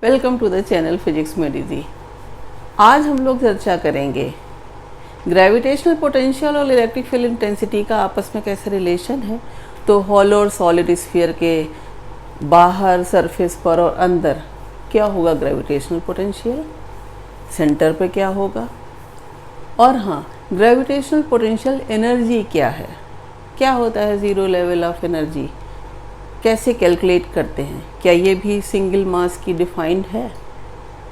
Welcome to the channel physics में DG. आज हम लोग चर्चा करेंगे ग्रेविटेशनल पोटेंशियल और इलेक्ट्रिक फील्ड इंटेंसिटी का आपस में कैसे रिलेशन है। तो हॉलो और सॉलिड स्फीयर के बाहर, सरफेस पर और अंदर क्या होगा ग्रेविटेशनल पोटेंशियल, सेंटर पे क्या होगा, और हाँ, ग्रेविटेशनल पोटेंशियल एनर्जी क्या है, क्या होता है ज़ीरो लेवल ऑफ एनर्जी, कैसे कैलकुलेट करते हैं, क्या ये भी सिंगल मास की डिफाइंड है।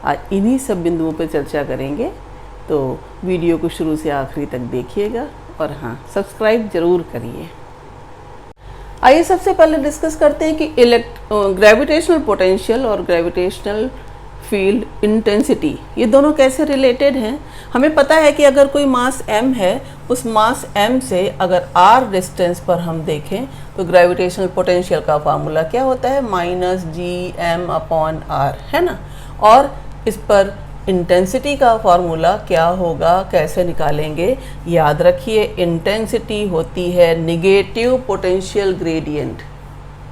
आज इन्हीं सब बिंदुओं पर चर्चा करेंगे, तो वीडियो को शुरू से आखिरी तक देखिएगा और हाँ, सब्सक्राइब ज़रूर करिए। आइए सबसे पहले डिस्कस करते हैं कि ग्रेविटेशनल पोटेंशियल और ग्रेविटेशनल फील्ड इंटेंसिटी ये दोनों कैसे रिलेटेड हैं। हमें पता है कि अगर कोई मास m है, उस मास m से अगर r डिस्टेंस पर हम देखें तो ग्रेविटेशनल पोटेंशियल का फार्मूला क्या होता है, -gm/r, है ना। और इस पर इंटेंसिटी का फार्मूला क्या होगा, कैसे निकालेंगे, याद रखिए इंटेंसिटी होती है निगेटिव पोटेंशियल ग्रेडियंट।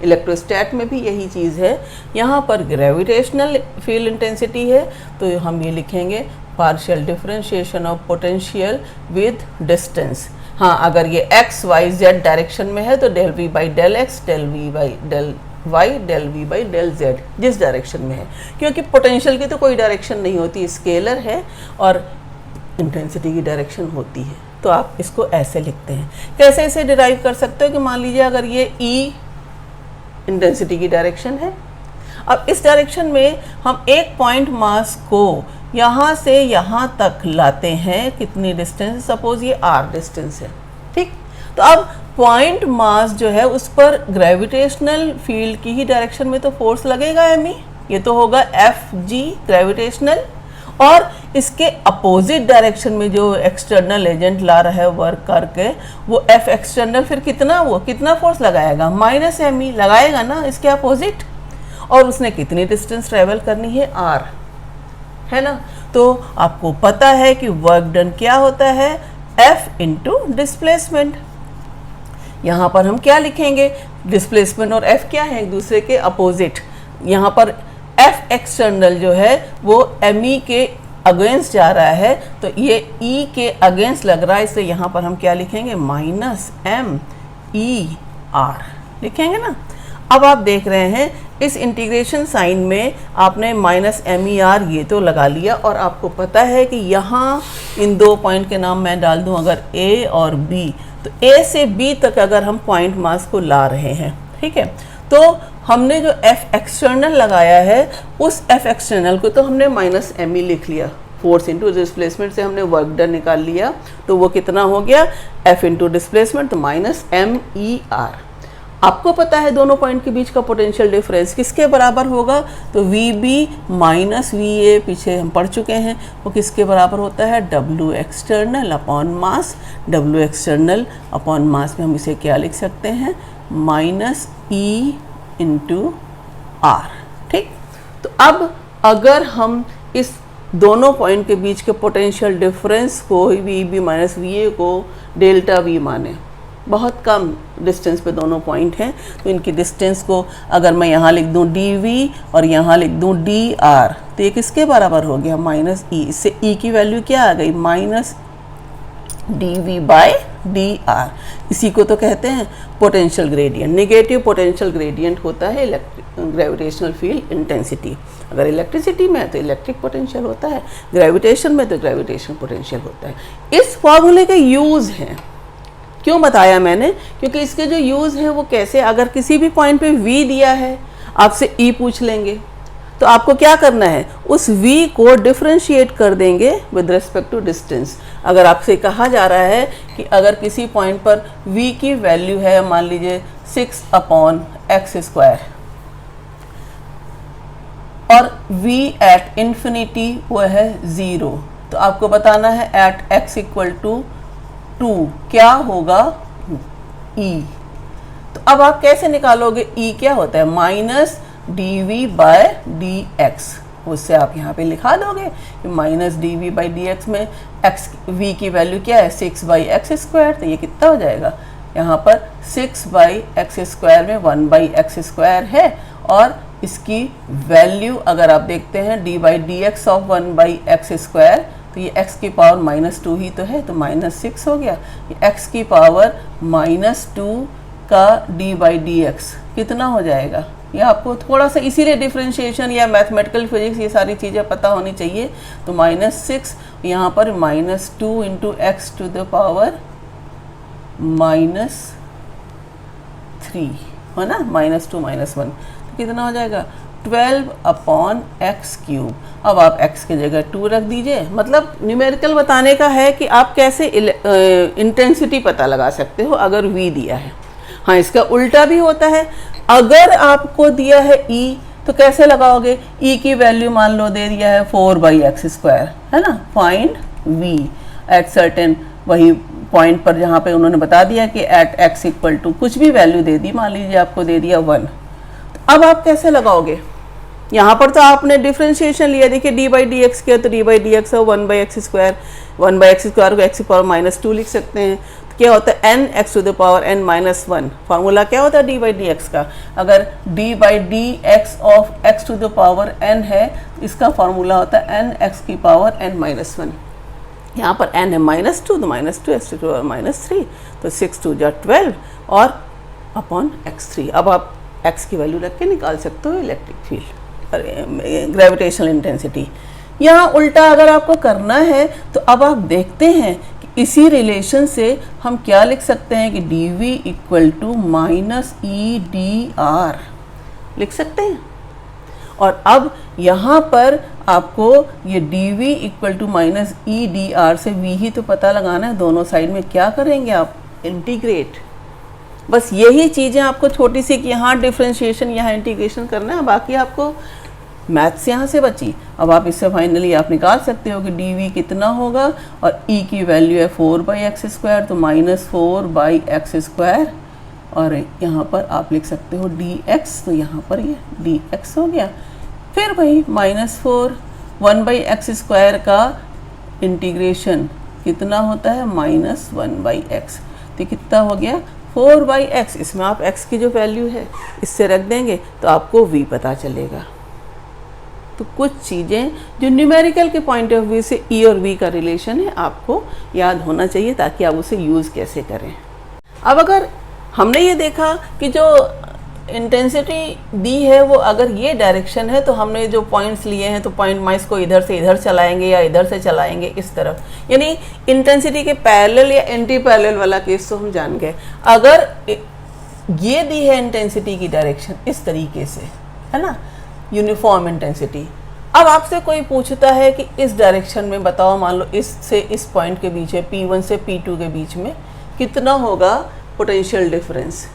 इलेक्ट्रोस्टैट में भी यही चीज़ है। यहाँ पर ग्रेविटेशनल फील्ड इंटेंसिटी है तो हम ये लिखेंगे partial differentiation of potential with distance. हाँ, अगर ये x y z डायरेक्शन में है तो del v by del x, del v by del y, del v by del z, जिस डायरेक्शन में है, क्योंकि पोटेंशियल की तो कोई डायरेक्शन नहीं होती, स्केलर है, और इंटेंसिटी की डायरेक्शन होती है। तो आप इसको ऐसे लिखते हैं। कैसे इसे डिराइव कर सकते हो कि मान लीजिए अगर ये e इंटेंसिटी की डायरेक्शन है, अब इस डायरेक्शन में हम एक पॉइंट मास को यहाँ से यहाँ तक लाते हैं, कितनी डिस्टेंस, सपोज ये r डिस्टेंस है, ठीक। तो अब पॉइंट मास जो है उस पर ग्रेविटेशनल फील्ड की ही डायरेक्शन में तो फोर्स लगेगा me, ये तो होगा Fg ग्रेविटेशनल, और इसके अपोजिट डायरेक्शन में जो एक्सटर्नल एजेंट ला रहा है वर्क करके, वो F एक्सटर्नल फिर कितना फोर्स लगाएगा, -me लगाएगा ना इसके अपोजिट, और उसने कितनी डिस्टेंस ट्रेवल करनी है, r, है ना। तो आपको पता है कि वर्क डन क्या होता है, F इंटू डिस्प्लेसमेंट। यहाँ पर हम क्या लिखेंगे, डिस्प्लेसमेंट और F क्या है, एक दूसरे के अपोजिट। यहाँ पर F एक्सटर्नल जो है वो me के अगेंस्ट जा रहा है, तो ये E के अगेंस्ट लग रहा है, इसलिए यहाँ पर हम क्या लिखेंगे, -me/r लिखेंगे ना। अब आप देख रहे हैं इस इंटीग्रेशन साइन में आपने -me/r ये तो लगा लिया, और आपको पता है कि यहाँ इन दो पॉइंट के नाम मैं डाल दूँ अगर A और B, तो A से B तक अगर हम पॉइंट मास को ला रहे हैं, ठीक है, तो हमने जो F एक्सटर्नल लगाया है उस F एक्सटर्नल को तो हमने -me लिख लिया, फोर्स इंटू डिस्प्लेसमेंट से हमने वर्क डन निकाल लिया, तो वो कितना हो गया, F इंटू डिस्प्लेसमेंट तो -me/r। आपको पता है दोनों पॉइंट के बीच का पोटेंशियल डिफरेंस किसके बराबर होगा, तो VB माइनस VA पीछे हम पढ़ चुके हैं, वो किसके बराबर होता है, W external upon mass. W external upon mass में हम इसे क्या लिख सकते हैं, -E इंटू R, ठीक। तो अब अगर हम इस दोनों पॉइंट के बीच के पोटेंशियल डिफरेंस को VB माइनस VA को डेल्टा V माने, बहुत कम डिस्टेंस पे दोनों पॉइंट हैं, तो इनकी डिस्टेंस को अगर मैं यहाँ लिख दूँ dV और यहाँ लिख दूँ dr, तो ये किसके बराबर हो गया, -E। इससे E की वैल्यू क्या आ गई, -dV/dr। इसी को तो कहते हैं potential gradient. Negative potential gradient होता है ग्रेविटेशनल फील्ड इंटेंसिटी। अगर इलेक्ट्रिसिटी में है तो इलेक्ट्रिक पोटेंशियल होता है, ग्रेविटेशन में तो ग्रेविटेशन पोटेंशियल होता है। इस फॉर्मूले के यूज़ हैं, क्यों बताया मैंने, क्योंकि इसके जो यूज़ हैं वो कैसे, अगर किसी भी पॉइंट पे V दिया है, आपसे E पूछ लेंगे, तो आपको क्या करना है, उस V को डिफरेंशिएट कर देंगे विद रिस्पेक्ट टू डिस्टेंस। अगर आपसे कहा जा रहा है कि अगर किसी पॉइंट पर V की वैल्यू है, मान लीजिए 6/x², और V एट इन्फिनिटी वो है 0, तो आपको बताना है एट x इक्वल टू 2 क्या होगा, E। तो अब आप कैसे निकालोगे, E क्या होता है, -dV/dx, उससे आप यहाँ पे लिखा दोगे कि -dV/dx में x V की वैल्यू क्या है, 6/x², तो ये कितना हो जाएगा, यहाँ पर 6/x² में 1/x² है, और इसकी वैल्यू अगर आप देखते हैं D by d x of 1/x², तो ये x की पावर -2 ही तो है, तो -6 हो गया। ये x की पावर -2 का d बाई डी एक्स कितना हो जाएगा, ये आपको थोड़ा सा इसीलिए डिफरेंशिएशन या मैथमेटिकल फिजिक्स ये सारी चीज़ें पता होनी चाहिए। तो -6 यहाँ पर -2 into x to the power -3 है ना, -2 -1, तो कितना हो जाएगा 12/x³। अब आप x की जगह 2 रख दीजिए। मतलब न्यूमेरिकल बताने का है कि आप कैसे इंटेंसिटी पता लगा सकते हो अगर v दिया है। हाँ, इसका उल्टा भी होता है। अगर आपको दिया है e तो कैसे लगाओगे, e की वैल्यू मान लो दे दिया है 4/x², है ना, फाइंड v एट सर्टेन, वही पॉइंट पर जहाँ पे उन्होंने बता दिया कि एट x इक्वल टू कुछ भी वैल्यू दे दी, मान लीजिए आपको दे दिया 1। तो अब आप कैसे लगाओगे, यहाँ पर तो आपने डिफरेंशिएशन लिया, देखिए डी बाई डी एक्स किया तो डी बाई डी एक्स है 1/x², 1/x² को x की पावर -2 लिख सकते हैं। तो क्या होता है n x to the power n-1। Formula क्या होता है डी बाई डी एक्स का, अगर d by d x of x to the power n है तो इसका फार्मूला होता है n x की पावर n-1। यहाँ पर n है -2 तो -2 x टू द पावर -3, तो 6 2 जा 12 और अपॉन x3। अब आप x की वैल्यू रख के निकाल सकते हो इलेक्ट्रिक फील्ड, ग्रेविटेशनल इंटेंसिटी। यहाँ उल्टा अगर आपको करना है तो अब आप देखते हैं कि इसी रिलेशन से हम क्या लिख सकते हैं कि dv इक्वल टू -EdR लिख सकते हैं। और अब यहाँ पर आपको ये dv इक्वल टू -EdR से v ही तो पता लगाना है, दोनों साइड में क्या करेंगे आप, इंटीग्रेट। बस यही चीज़ें आपको छोटी सी कि यहाँ डिफरेंशिएशन यहाँ इंटीग्रेशन करना है, बाकी आपको मैथ्स यहाँ से बची। अब आप इससे फाइनली आप निकाल सकते हो कि dv कितना होगा, और e की वैल्यू है 4/x², तो -4/x², और यहाँ पर आप लिख सकते हो dx, तो यहाँ पर ये dx हो गया। फिर वही -4 1/x² का इंटीग्रेशन कितना होता है, -1/x, तो कितना हो गया 4/x। इसमें आप x की जो वैल्यू है इससे रख देंगे तो आपको v पता चलेगा। तो कुछ चीज़ें जो न्यूमेरिकल के पॉइंट ऑफ व्यू से e और v का रिलेशन है आपको याद होना चाहिए, ताकि आप उसे यूज़ कैसे करें। अब अगर हमने ये देखा कि जो इंटेंसिटी दी है वो अगर ये डायरेक्शन है, तो हमने जो पॉइंट्स लिए हैं तो पॉइंट माइस को इधर से इधर चलाएंगे या इधर से चलाएंगे इस तरफ, यानी इंटेंसिटी के पैरेलल या एंटी पैरेलल वाला केस तो हम जान गए। अगर ये दी है इंटेंसिटी की डायरेक्शन इस तरीके से, है ना, यूनिफॉर्म इंटेंसिटी। अब आपसे कोई पूछता है कि इस डायरेक्शन में बताओ, मान लो इस से इस पॉइंट के बीच है, P1 से P2 के बीच में कितना होगा पोटेंशियल डिफरेंस।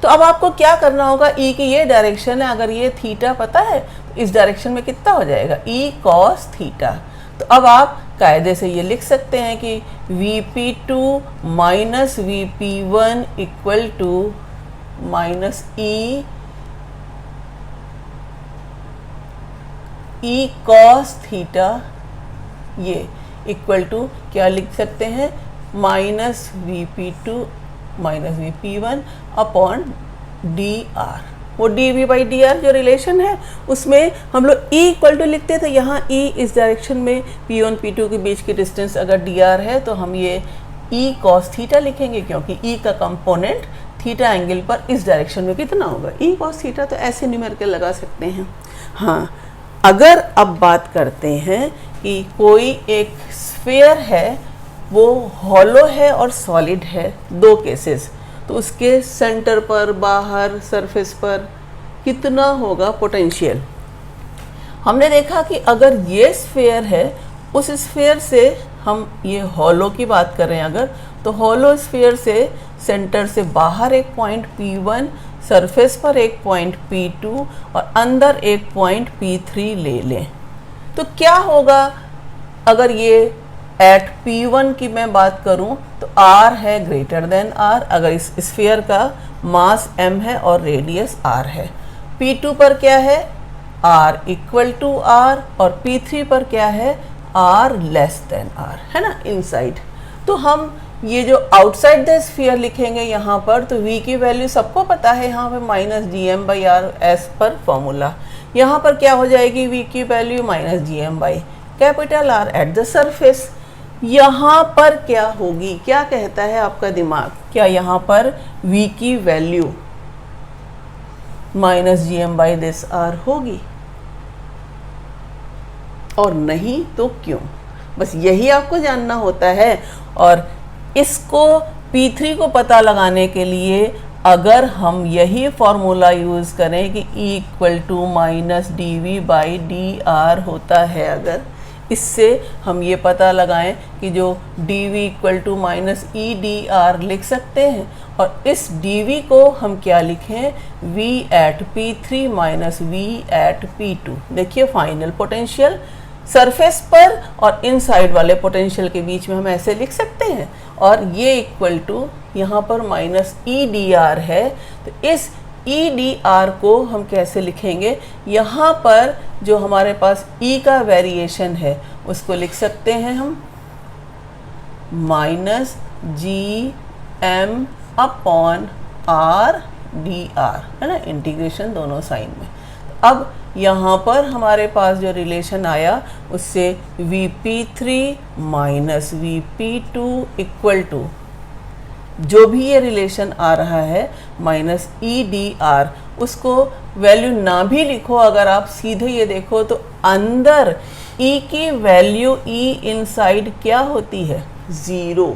तो अब आपको क्या करना होगा, E की ये डायरेक्शन है, अगर ये थीटा पता है तो इस डायरेक्शन में कितना हो जाएगा, E cos थीटा। तो अब आप कायदे से ये लिख सकते हैं कि Vp2 minus Vp1 equal to E cos theta, ये इक्वल टू क्या लिख सकते हैं, -Vp2 minus Vp1 upon dr। वो dv बाई dr जो रिलेशन है उसमें हम लोग E इक्वल टू लिखते हैं, तो यहाँ E इस डायरेक्शन में P1 P2 के बीच की डिस्टेंस अगर dr है तो हम ये E cos थीटा लिखेंगे, क्योंकि E का कंपोनेंट थीटा एंगल पर इस डायरेक्शन में कितना होगा, E cos थीटा। तो ऐसे न्यूमेरिकल लगा सकते हैं। हाँ, अगर अब बात करते हैं कि कोई एक स्फीयर है, वो हॉलो है और सॉलिड है, दो केसेस, तो उसके सेंटर पर, बाहर, सरफेस पर कितना होगा पोटेंशियल। हमने देखा कि अगर ये स्फीयर है, उस स्फीयर से हम ये हॉलो की बात कर रहे हैं अगर, तो हॉलो स्फीयर से सेंटर से बाहर एक पॉइंट P1, सरफेस पर एक पॉइंट P2 और अंदर एक पॉइंट P3 ले लें, तो क्या होगा अगर ये एट P1 की मैं बात करूं तो R है ग्रेटर देन R, अगर इस स्फीयर का मास m है और रेडियस r है। P2 पर क्या है, R इक्वल टू R, और P3 पर क्या है, R लेस देन R, है ना, इनसाइड। तो हम ये जो आउटसाइड द स्फीयर लिखेंगे यहाँ पर, तो v की वैल्यू सबको पता है यहाँ पे -gm/r एज पर फॉर्मूला। यहाँ पर क्या हो जाएगी, v की value -gm/R at the surface. यहाँ पर क्या होगी, क्या कहता है आपका दिमाग, क्या यहाँ पर v की वैल्यू -gm/r होगी, और नहीं तो क्यों? बस यही आपको जानना होता है। और इसको P3 को पता लगाने के लिए अगर हम यही फॉर्मूला यूज़ करें कि E = -dv/dr होता है, अगर इससे हम ये पता लगाएं कि जो dv = -edr लिख सकते हैं, और इस dv को हम क्या लिखें, v at P3 v at P2। देखिए फाइनल पोटेंशियल सरफेस पर और इनसाइड वाले पोटेंशियल के बीच में हम ऐसे लिख सकते हैं, और ये इक्वल टू यहाँ पर -edr है। तो इस edr को हम कैसे लिखेंगे, यहाँ पर जो हमारे पास e का वेरिएशन है उसको लिख सकते हैं हम -gm/r/dr, है ना, इंटीग्रेशन दोनों साइन में। अब यहाँ पर हमारे पास जो रिलेशन आया उससे Vp3 - Vp2 इक्वल टू, जो भी ये रिलेशन आ रहा है -edr, उसको वैल्यू ना भी लिखो, अगर आप सीधे ये देखो तो अंदर e की वैल्यू e इनसाइड क्या होती है, 0।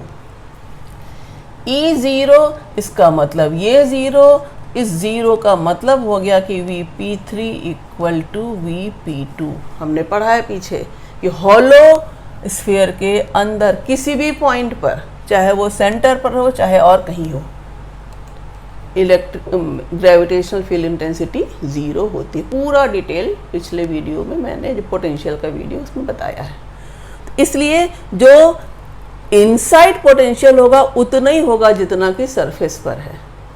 e0 इसका मतलब ये 0, इस 0 का मतलब हो गया कि Vp3 = Vp2। हमने पढ़ा है पीछे कि हॉलो स्फीयर के अंदर किसी भी पॉइंट पर, चाहे वो सेंटर पर हो चाहे और कहीं हो, ग्रेविटेशनल फील्ड इंटेंसिटी 0 होती है। पूरा डिटेल पिछले वीडियो में मैंने, जो पोटेंशियल का वीडियो, उसमें बताया है। तो इसलिए जो इनसाइड पोटेंशियल होगा उतना ही होगा जितना कि सरफेस पर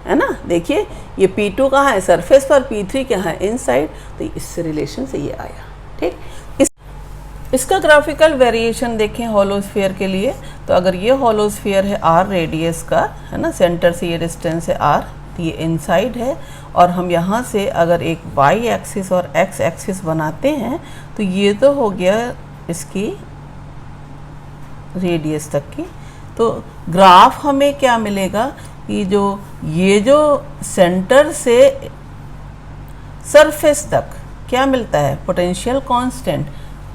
है ना। देखिए ये P2 कहाँ है, सरफेस पर, P3 कहाँ है, इनसाइड। तो इस रिलेशन से ये आया, ठीक। इसका ग्राफिकल वेरिएशन देखें हॉलो स्फीयर के लिए, तो अगर ये हॉलो स्फीयर है r रेडियस का, है ना, सेंटर से ये डिस्टेंस है r, तो ये इनसाइड है, और हम यहाँ से अगर एक y एक्सिस और x एक्सिस बनाते हैं तो ये तो हो गया इसकी रेडियस तक की। तो ग्राफ हमें क्या मिलेगा कि ये जो सेंटर से सरफेस तक क्या मिलता है, पोटेंशियल कांस्टेंट,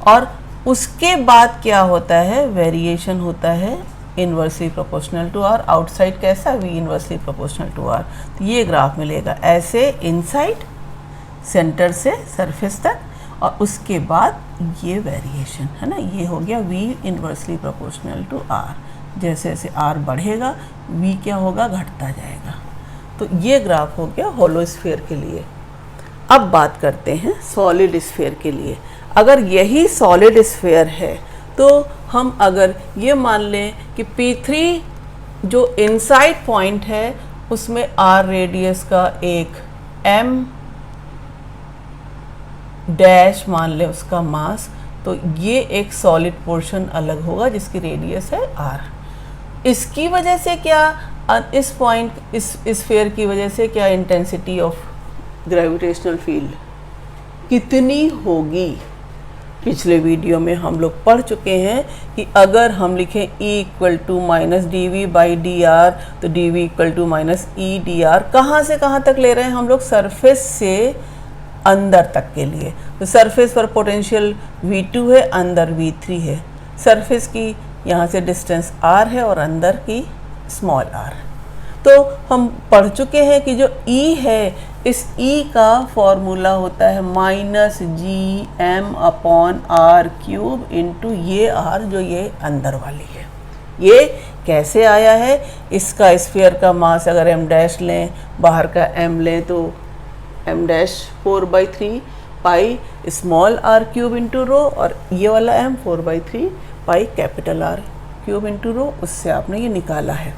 और उसके बाद क्या होता है, वेरिएशन होता है inversely proportional to r। Outside कैसा, v inversely proportional to r। तो ये ग्राफ मिलेगा ऐसे, इनसाइड सेंटर से सरफेस तक, और उसके बाद ये वेरिएशन, है ना, ये हो गया v inversely proportional to r। जैसे जैसे r बढ़ेगा v क्या होगा, घटता जाएगा। तो ये ग्राफ हो गया हॉलो स्फीयर के लिए। अब बात करते हैं सॉलिड स्फीयर के लिए। अगर यही सॉलिड स्फीयर है तो हम अगर ये मान लें कि P3 जो इनसाइड पॉइंट है उसमें r रेडियस का एक m डैश मान लें उसका मास, तो ये एक सॉलिड पोर्शन अलग होगा जिसकी रेडियस है r। इसकी वजह से क्या, इस पॉइंट, इस स्फीयर की वजह से क्या इंटेंसिटी ऑफ ग्रेविटेशनल फील्ड कितनी होगी, पिछले वीडियो में हम लोग पढ़ चुके हैं कि अगर हम लिखें E = -dv/dr, तो dv = -edr। कहाँ से कहाँ तक ले रहे हैं हम लोग, सरफेस से अंदर तक के लिए। तो सरफेस पर पोटेंशियल V2 है, अंदर V3 है। सरफेस की यहाँ से डिस्टेंस r है और अंदर की स्मॉल r। तो हम पढ़ चुके हैं कि जो E है, इस E का फॉर्मूला होता है -gm/r³ इंटू ये r जो ये अंदर वाली है। ये कैसे आया है, इसका स्फीयर का मास अगर m डैश लें, बाहर का m लें, तो m dash 4/3 pi small r³ into rho, और ये वाला m 4/3 pi capital R³ into rho. उससे आपने ये निकाला है।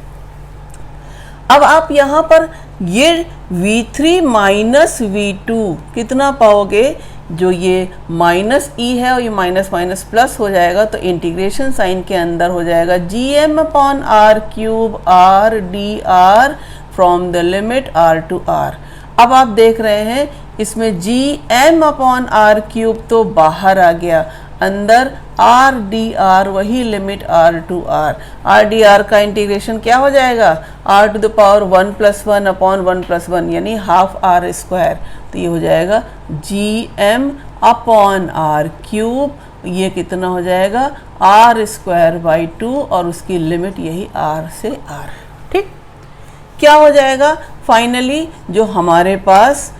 अब आप यहाँ पर ये V3 - V2 कितना पाओगे, जो ये माइनस ई है और ये माइनस माइनस प्लस हो जाएगा, तो इंटीग्रेशन साइन के अंदर हो जाएगा gm/r³ r dr from the limit r to r। अब आप देख रहे हैं इसमें gm/r³ तो बाहर आ गया, अंदर r dr वही limit r to r। r dr का इंटीग्रेशन क्या हो जाएगा, r to the power 1 + 1 upon 1 + 1 यानी हाफ r²। तो ये हो जाएगा gm/r³, ये कितना हो जाएगा r²/2 और उसकी लिमिट यही r से r। ठीक, क्या हो जाएगा फाइनली, जो हमारे पास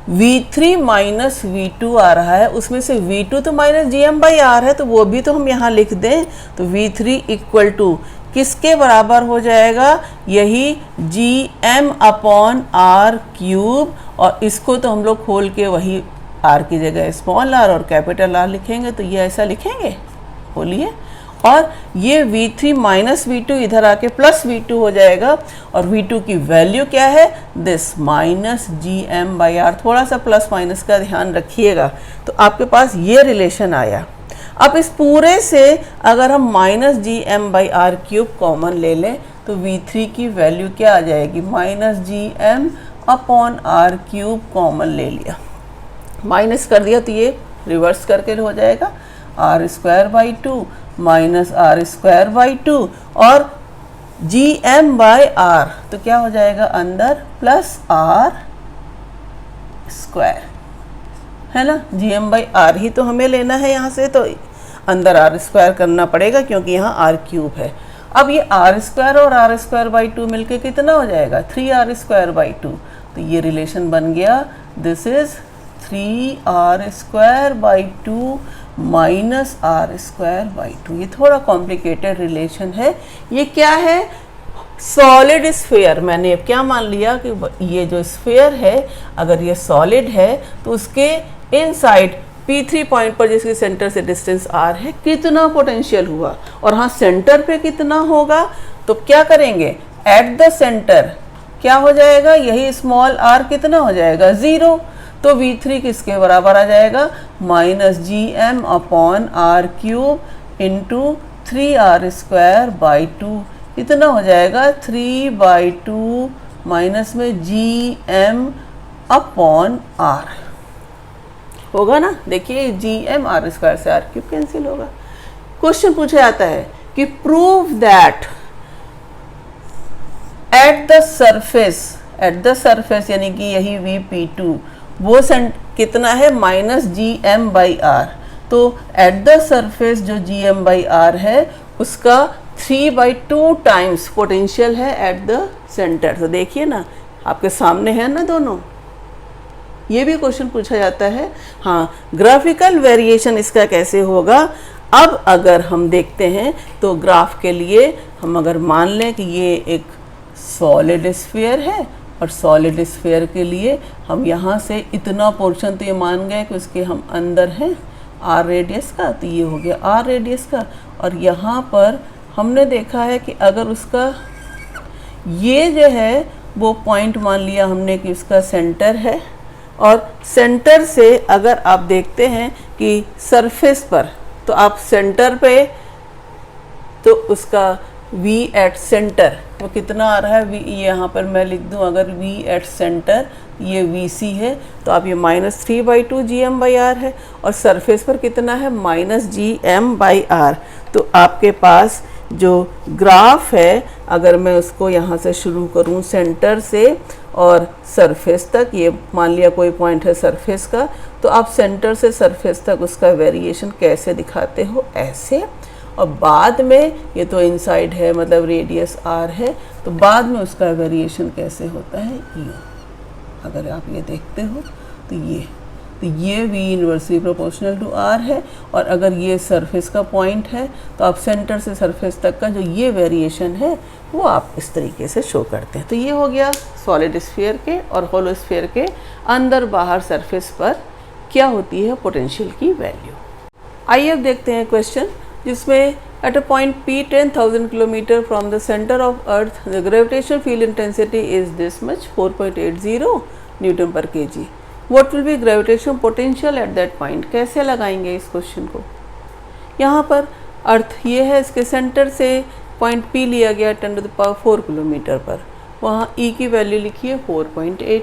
V3 माइनस V2 आ रहा है, उसमें से V2 तो माइनस gm/r है, तो वो भी तो हम यहाँ लिख दें। तो V3 इक्वल टू किसके बराबर हो जाएगा, यही gm/r³, और इसको तो हम लोग खोल के वही r की जगह स्मॉल r और कैपिटल R लिखेंगे। तो ये ऐसा लिखेंगे, बोलिए। और ये V3 माइनस V2 इधर आके प्लस V2 हो जाएगा, और V2 की वैल्यू क्या है, दिस माइनस gm/r। थोड़ा सा प्लस माइनस का ध्यान रखिएगा। तो आपके पास ये रिलेशन आया। अब इस पूरे से अगर हम माइनस gm/r³ कॉमन ले लें तो V3 की वैल्यू क्या आ जाएगी, माइनस gm/r³ कॉमन ले लिया, माइनस कर दिया तो ये रिवर्स करके हो जाएगा r² माइनस r²/2 और gm/r, तो क्या हो जाएगा अंदर प्लस r², है ना। gm/r ही तो हमें लेना है यहाँ से, तो अंदर r² करना पड़ेगा क्योंकि यहाँ r³ है। अब ये r² और r²/2 मिलके कितना हो जाएगा, 3r²/2। तो ये रिलेशन बन गया, this is 3r²/2 minus r²/2। ये थोड़ा कॉम्प्लिकेटेड रिलेशन है। ये क्या है, सॉलिड स्फीयर। मैंने अब क्या मान लिया कि ये जो स्फीयर है, अगर ये सॉलिड है तो उसके इनसाइड P3 पॉइंट पर जिसके सेंटर से डिस्टेंस r है, कितना पोटेंशियल हुआ, और हाँ सेंटर पे कितना होगा। तो क्या करेंगे, एट द सेंटर क्या हो जाएगा, यही स्मॉल r कितना हो जाएगा, 0। तो V3 किसके बराबर आ जाएगा, माइनस gm/r³ इंटू 3r²/2 कितना हो जाएगा, 3/2 माइनस में gm/r होगा ना। देखिए gm/r² से r³ कैंसिल होगा। क्वेश्चन पूछा जाता है कि prove that at the surface यानी कि यही Vp2 वो कितना है, माइनस gm/r। तो एट द सरफेस जो gm/r है उसका 3/2 टाइम्स पोटेंशियल है एट द सेंटर। तो देखिए ना, आपके सामने है ना दोनों, ये भी क्वेश्चन पूछा जाता है। हाँ, ग्राफिकल वेरिएशन इसका कैसे होगा। अब अगर हम देखते हैं तो ग्राफ के लिए हम अगर मान लें कि ये एक सॉलिड स्फीयर है, और सॉलिड स्फीयर के लिए हम यहाँ से इतना पोर्शन तो ये मान गए कि उसके हम अंदर हैं r रेडियस का, तो ये हो गया r रेडियस का। और यहाँ पर हमने देखा है कि अगर उसका ये जो है वो पॉइंट मान लिया हमने कि उसका सेंटर है, और सेंटर से अगर आप देखते हैं कि सरफेस पर, तो आप सेंटर पे तो उसका V एट सेंटर वो कितना आ रहा है, V यहाँ पर मैं लिख दूँ, अगर V एट सेंटर ये VC है तो आप ये माइनस 3/2 gm/r है, और सरफेस पर कितना है, माइनस gm/r। तो आपके पास जो ग्राफ है, अगर मैं उसको यहाँ से शुरू करूँ सेंटर से और सरफेस तक, ये मान लिया कोई पॉइंट है सरफेस का, तो आप सेंटर से सरफेस तक उसका वेरिएशन कैसे दिखाते हो, ऐसे। और बाद में ये तो इनसाइड है, मतलब रेडियस r है, तो बाद में उसका वेरिएशन कैसे होता है, ये अगर आप ये देखते हो तो ये v inversely proportional to r है। और अगर ये सरफेस का पॉइंट है तो आप सेंटर से सरफेस तक का जो ये वेरिएशन है वो आप इस तरीके से शो करते हैं। तो ये हो गया सॉलिड स्फीयर के और होलो स्फीयर के अंदर बाहर सरफेस पर क्या होती है पोटेंशियल की वैल्यू। आइए अब देखते हैं क्वेश्चन, जिसमें at a point P 10,000 kilometre from the centre of earth the gravitational field intensity is this much 4.80 Newton पर kg। What will be gravitational potential at that point, कैसे लगाएंगे इस क्वेश्चन को। यहाँ पर अर्थ ये है, इसके सेंटर से पॉइंट P लिया गया 10⁴ किलोमीटर पर, वहाँ E की वैल्यू लिखिए 4.8।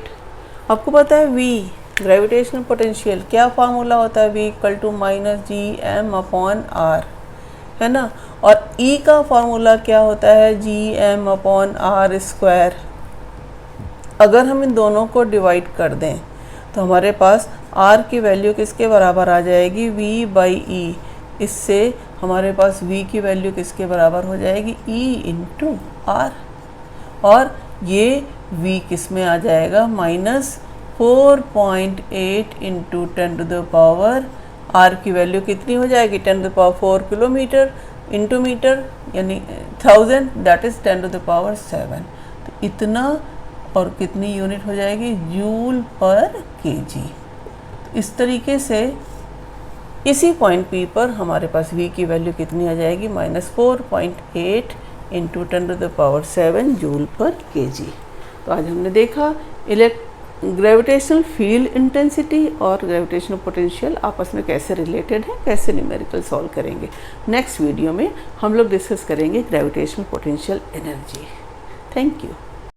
आपको पता है V ग्रेविटेशनल पोटेंशियल क्या फार्मूला होता है, V = -gm/r, है ना। और E का फार्मूला क्या होता है, gm/r²। अगर हम इन दोनों को डिवाइड कर दें तो हमारे पास R की वैल्यू किसके बराबर आ जाएगी, V/E। इससे हमारे पास V की वैल्यू किसके बराबर हो जाएगी, E × R। और ये V किस में आ जाएगा, -4.8 × 10⁻, R की वैल्यू कितनी हो जाएगी, 10⁴ किलोमीटर इंटू मीटर यानी 1000, दैट इज़ 10⁷। तो इतना, और कितनी यूनिट हो जाएगी, J/kg। इस तरीके से इसी पॉइंट P पर हमारे पास V की वैल्यू कितनी आ जाएगी, -4.8 × 10⁷ J/kg। तो आज हमने देखा ग्रेविटेशनल फील्ड इंटेंसिटी और ग्रेविटेशनल पोटेंशियल आपस में कैसे रिलेटेड है, कैसे न्यूमेरिकल सॉल्व करेंगे। नेक्स्ट वीडियो में हम लोग डिस्कस करेंगे gravitational potential energy. Thank you.